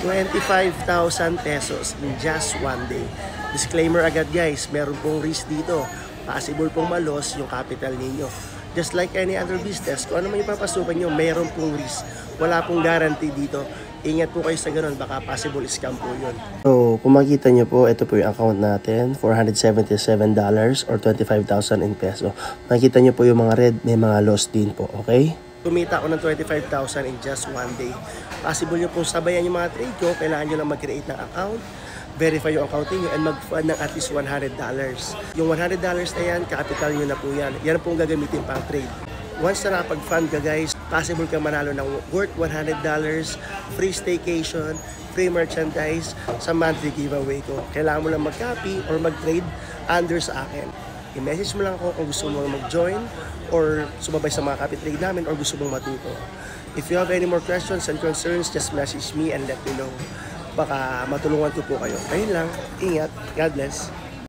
25,000 pesos in just one day. Disclaimer agad guys, meron pong risk dito. Possible pong malos yung capital ninyo. Just like any other business, kung ano man yung papasukan nyo, meron pong risk. Wala pong guarantee dito. Ingat po kayo sa ganun, baka possible scam po yun. So, kung makikita nyo po, ito po yung account natin, $477 or 25,000 in peso. Makikita nyo po yung mga red, may mga loss din po, okay? Kumita ako ng 25,000 in just one day. Possible nyo pong sabayan yung mga trade ko, kailangan nyo lang mag-create ng account, verify yung account niyo and mag-fund ng at least $100. Yung $100 na yan, capital nyo na po yan. Yan pong gagamitin pang trade. Once na nakapag-fund ka guys, possible kang manalo ng worth $100, free staycation, free merchandise sa monthly giveaway ko. Kailangan mo lang mag-copy or mag-trade under sa akin. I-message mo lang ako kung gusto mo mag-join or sumabay sa mga copy trade namin or gusto mong matuto. If you have any more questions and concerns, just message me and let me know. Baka matulungan ko po kayo. Ayun lang. Ingat. God bless.